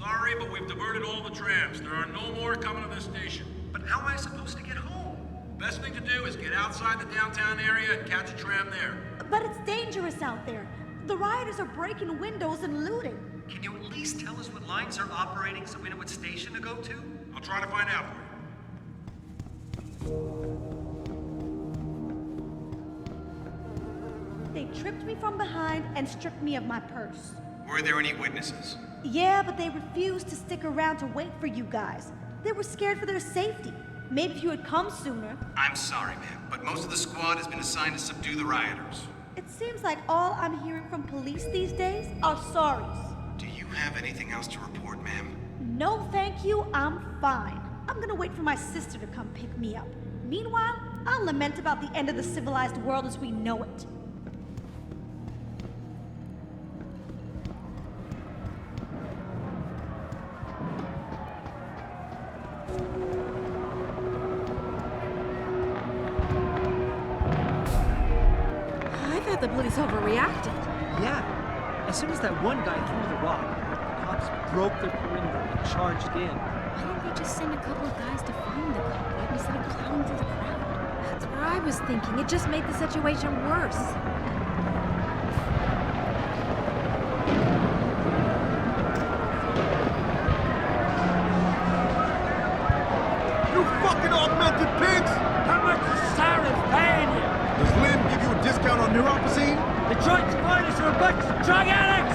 Sorry, but we've diverted all the trams. There are no more coming to this station. But how am I supposed to get home? Best thing to do is get outside the downtown area and catch a tram there. But it's dangerous out there. The rioters are breaking windows and looting. Can you at least tell us what lines are operating so we know what station to go to? I'll try to find out for you. They tripped me from behind and stripped me of my purse. Were there any witnesses? Yeah, but they refused to stick around to wait for you guys. They were scared for their safety. Maybe if you had come sooner. I'm sorry, ma'am, but most of the squad has been assigned to subdue the rioters. It seems like all I'm hearing from police these days are sorries. Do you have anything else to report, ma'am? No, thank you. I'm fine. I'm gonna wait for my sister to come pick me up. Meanwhile, I'll lament about the end of the civilized world as we know it. The police overreacted. Yeah. As soon as that one guy threw the rock, the cops broke their perimeter and charged in. Why didn't they just send a couple of guys to find the culprit instead of plowing through the crowd? That's what I was thinking. It just made the situation worse. You fucking augmented pigs! How much is Sarah paying you? Does Lynn give you a discount on neuropathy? The joint providers are a bunch of drug addicts!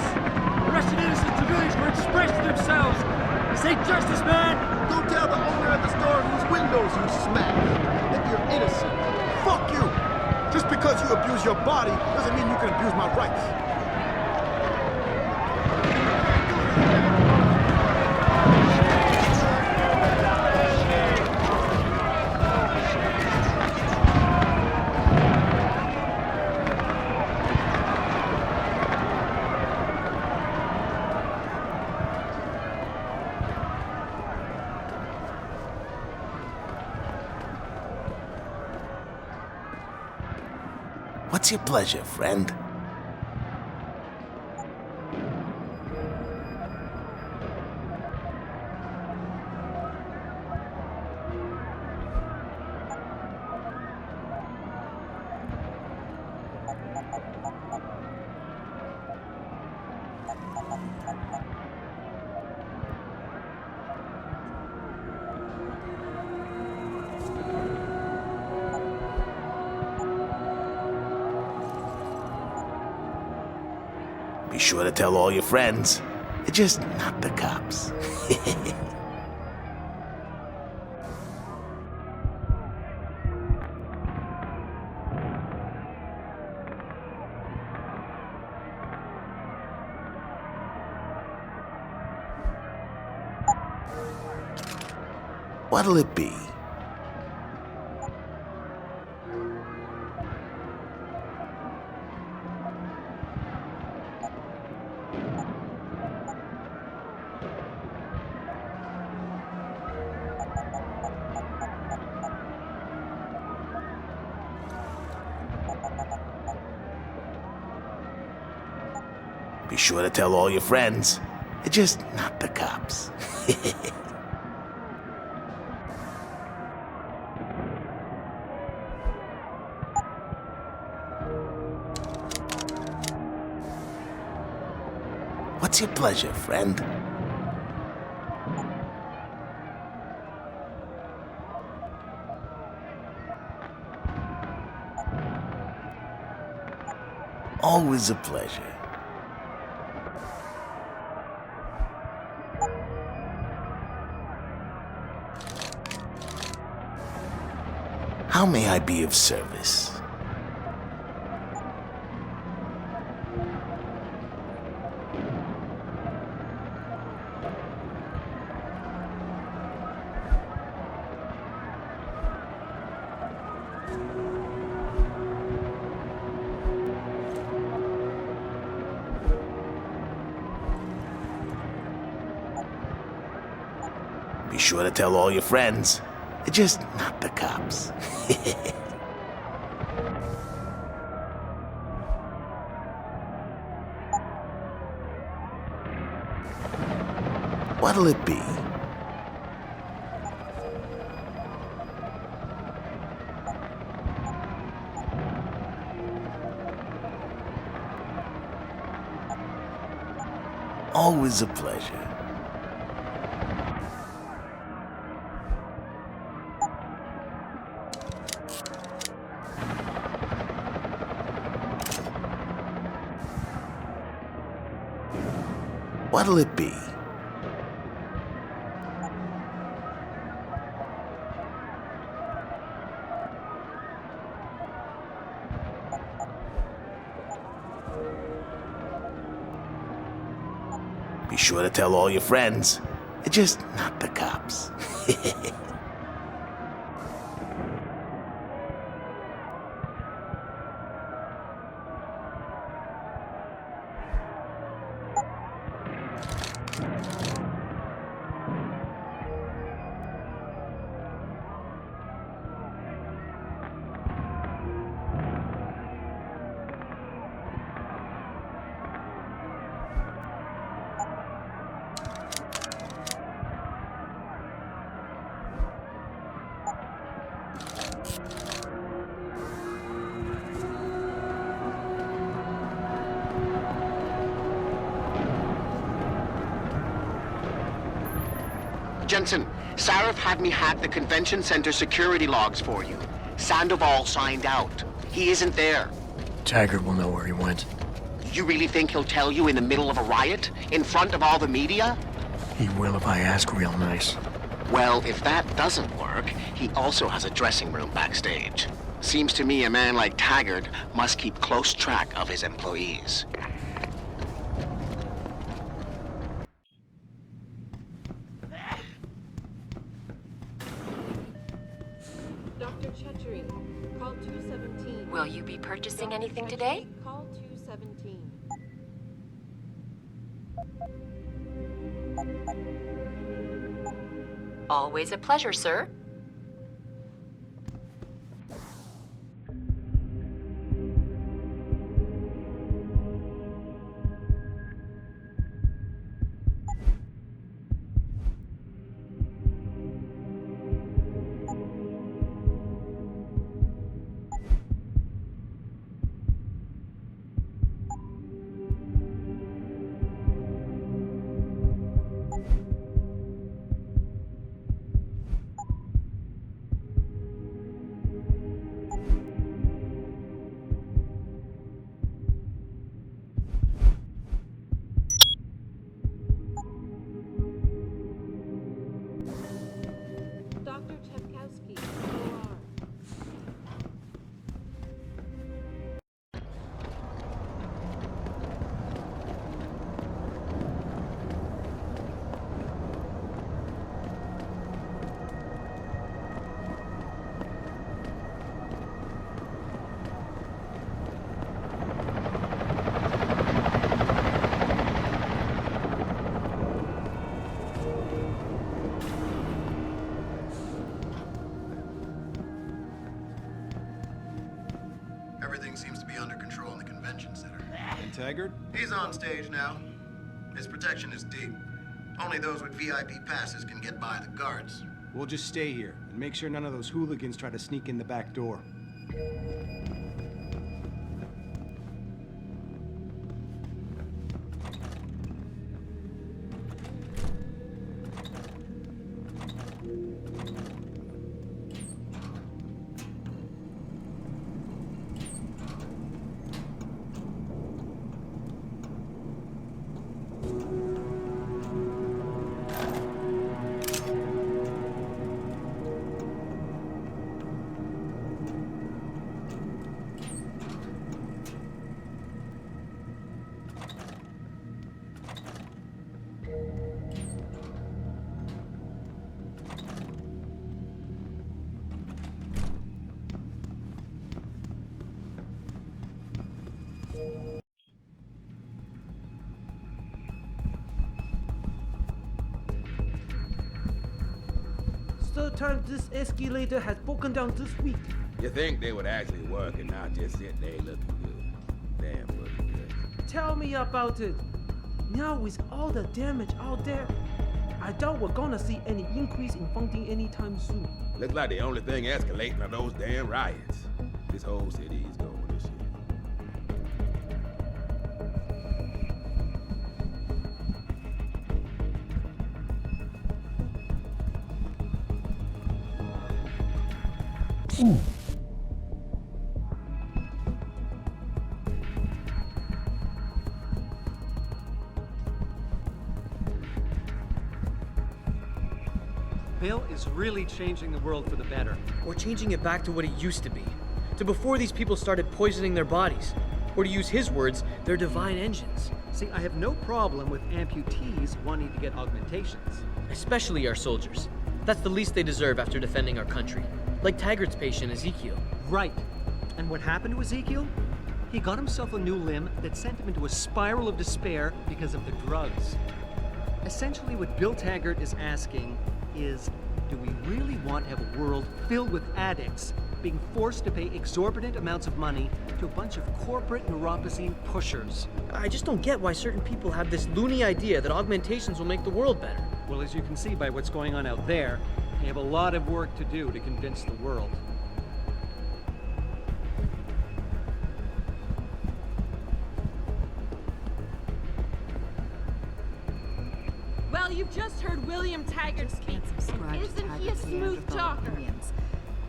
The rest of the innocent civilians were expressing themselves. Say justice, man! Go tell the owner of the store whose windows you smashed that you're innocent. Fuck you! Just because you abuse your body doesn't mean you can abuse my rights. What's your pleasure, friend? Be sure to tell all your friends. Just not the cops. What'll it be? Be sure to tell all your friends. Just not the cops. What's your pleasure, friend? Always a pleasure. How may I be of service? Be sure to tell all your friends. Just not the cops. What'll it be? Always a pleasure. What'll it be? Be sure to tell all your friends. Just not the cops. Jensen, Sarif had me hack the convention center security logs for you. Sandoval signed out. He isn't there. Taggart will know where he went. You really think he'll tell you in the middle of a riot? In front of all the media? He will if I ask real nice. Well, if that doesn't work, he also has a dressing room backstage. Seems to me a man like Taggart must keep close track of his employees. Dr. Chetchery, call 217. Will you be purchasing anything today? Call 217. Always a pleasure, sir. Dr. Tepkowski, OR. Everything seems to be under control in the convention center. And Taggart? He's on stage now. His protection is deep. Only those with VIP passes can get by the guards. We'll just stay here and make sure none of those hooligans try to sneak in the back door. Third time this escalator has broken down this week. You think they would actually work and not just sit there looking good? Damn looking good. Tell me about it. Now with all the damage out there, I doubt we're gonna see any increase in funding anytime soon. Looks like the only thing escalating are those damn riots. This whole city is going to shit. Bill is really changing the world for the better. Or changing it back to what it used to be. To before these people started poisoning their bodies. Or to use his words, their divine engines. See, I have no problem with amputees wanting to get augmentations. Especially our soldiers. That's the least they deserve after defending our country. Like Taggart's patient, Ezekiel. Right. And what happened to Ezekiel? He got himself a new limb that sent him into a spiral of despair because of the drugs. Essentially, what Bill Taggart is asking is, do we really want to have a world filled with addicts being forced to pay exorbitant amounts of money to a bunch of corporate neuropathy pushers? I just don't get why certain people have this loony idea that augmentations will make the world better. Well, as you can see by what's going on out there, they have a lot of work to do to convince the world. Well, you've just heard William Taggart speak. Isn't he a smooth talker?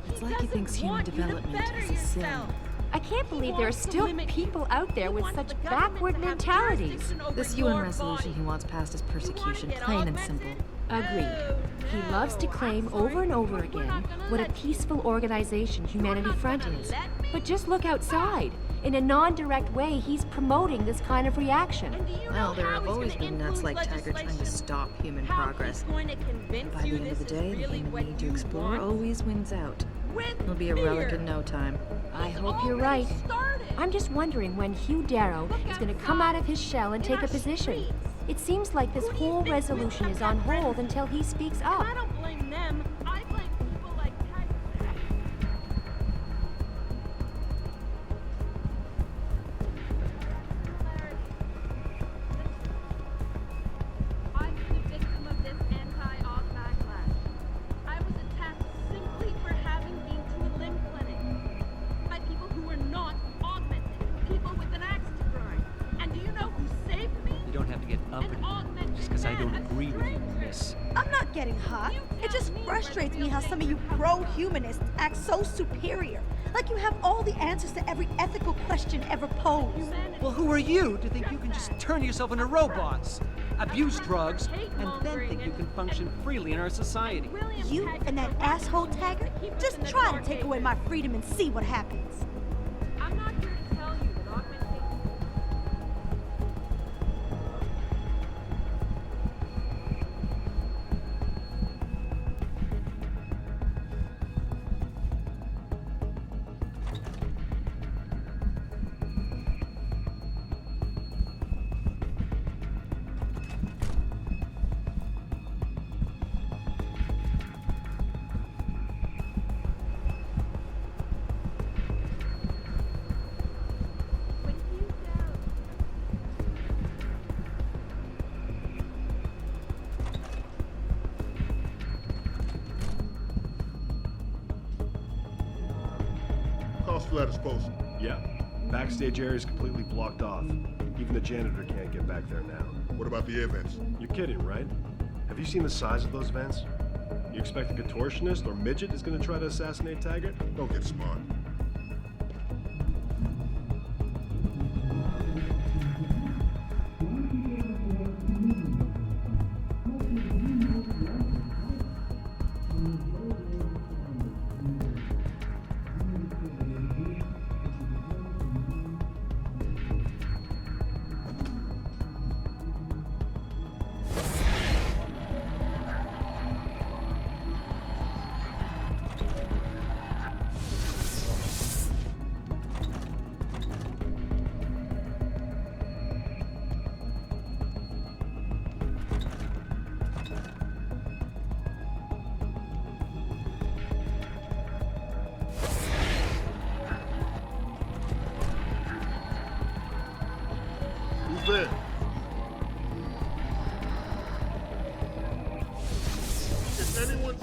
It's like he thinks human development is a sin. I can't believe there are still people out there with such backward mentalities. This UN resolution he wants passed is persecution, plain and simple. Agreed. He loves to claim over and over again what a peaceful organization Humanity Front is. But just look outside. In a non-direct way, he's promoting this kind of reaction. Well, there have always been nuts like Taggart trying to stop human progress. And by the end of the day, the human need to explore always wins out. It'll be a relic in no time. I hope you're right. I'm just wondering when Hugh Darrow is going to come out of his shell and take a position. It seems like this whole resolution is on hold until he speaks up. I don't blame them. I blame people like Taggart. I was the victim of this anti-aug backlash. I was attacked simply for having been to a limb clinic by people who were not augmented, people with an axe to grind. And do you know who saved me? You don't have to get uppity just because I don't agree with you, miss. I'm not getting hot. It just frustrates me how some of you pro-humanists act so superior. Like you have all the answers to every ethical question ever posed. Well, who are you to think you can just turn yourself into robots, abuse drugs, and then think you can function freely in our society? You and that asshole Taggart, just try to take away my freedom and see what happens. I'm not here to tell you that augmentation. Flat is posted. Yeah. Backstage area is completely blocked off. Even the janitor can't get back there now. What about the air vents? You're kidding, right? Have you seen the size of those vents? You expect a contortionist or midget is going to try to assassinate Taggart? Don't get smart.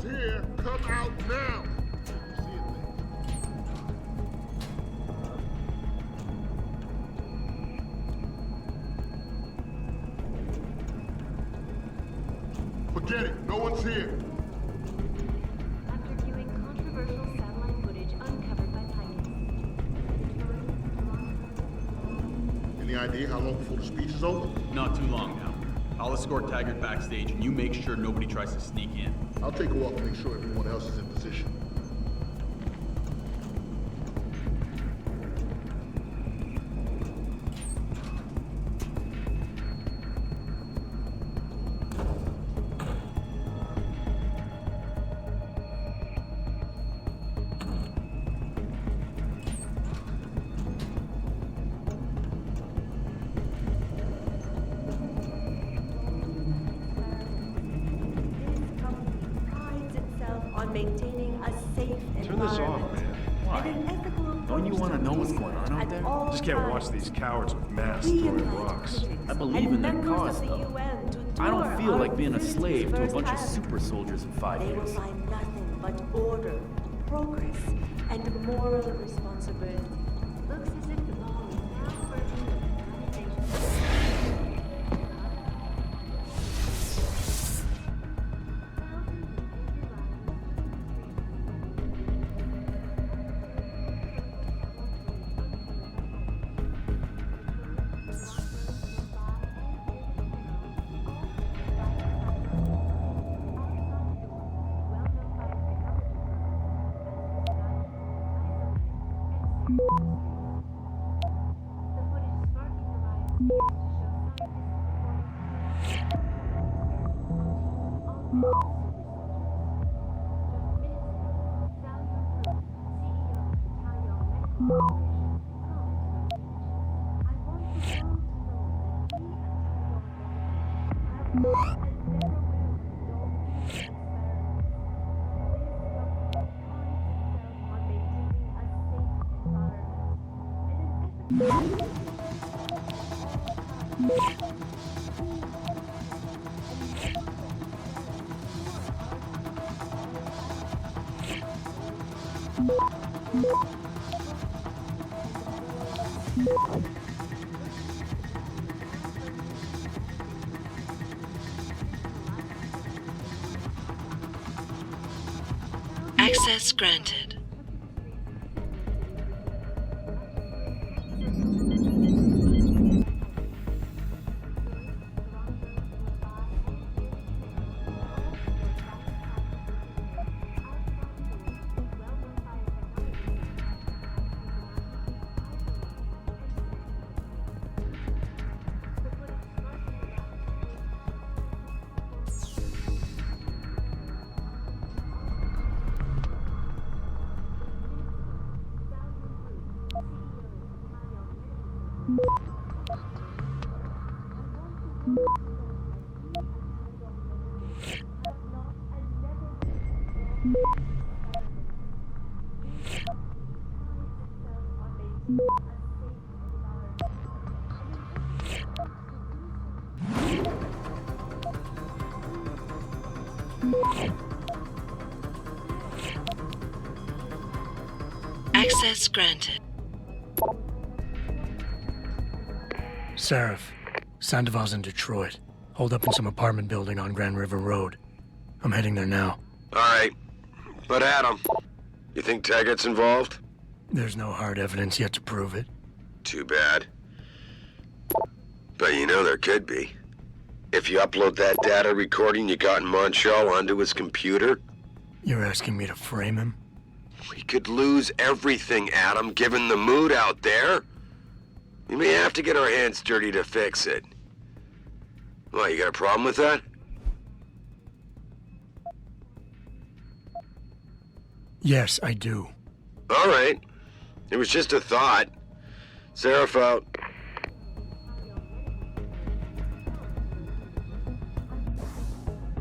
here, come out now. Forget it. No one's here. After viewing controversial satellite footage uncovered by pilots. Any idea how long before the speech is over? Not too long now. I'll escort Taggart backstage, and you make sure nobody tries to sneak in. I'll take a walk and make sure everyone else is in position. Maintaining a safe Turn this off, man. Why? Don't you want to know what's going on out there? Just can't watch these cowards with masks throwing rocks. I believe in their cause, though. I don't feel like being a slave to a bunch of super soldiers in 5 They will years. find nothing but order, progress, and moral responsibility. Looks as if the ball is now verging on organization. Access granted. Access granted. Seraph, Sandoval's in Detroit. Hold up in some apartment building on Grand River Road. I'm heading there now. All right. But Adam, you think Taggart's involved? There's no hard evidence yet to prove it. Too bad. But you know there could be. If you upload that data recording you got in Montreal onto his computer... You're asking me to frame him? We could lose everything, Adam, given the mood out there. We may have to get our hands dirty to fix it. What, you got a problem with that? Yes, I do. All right. It was just a thought. Seraph out.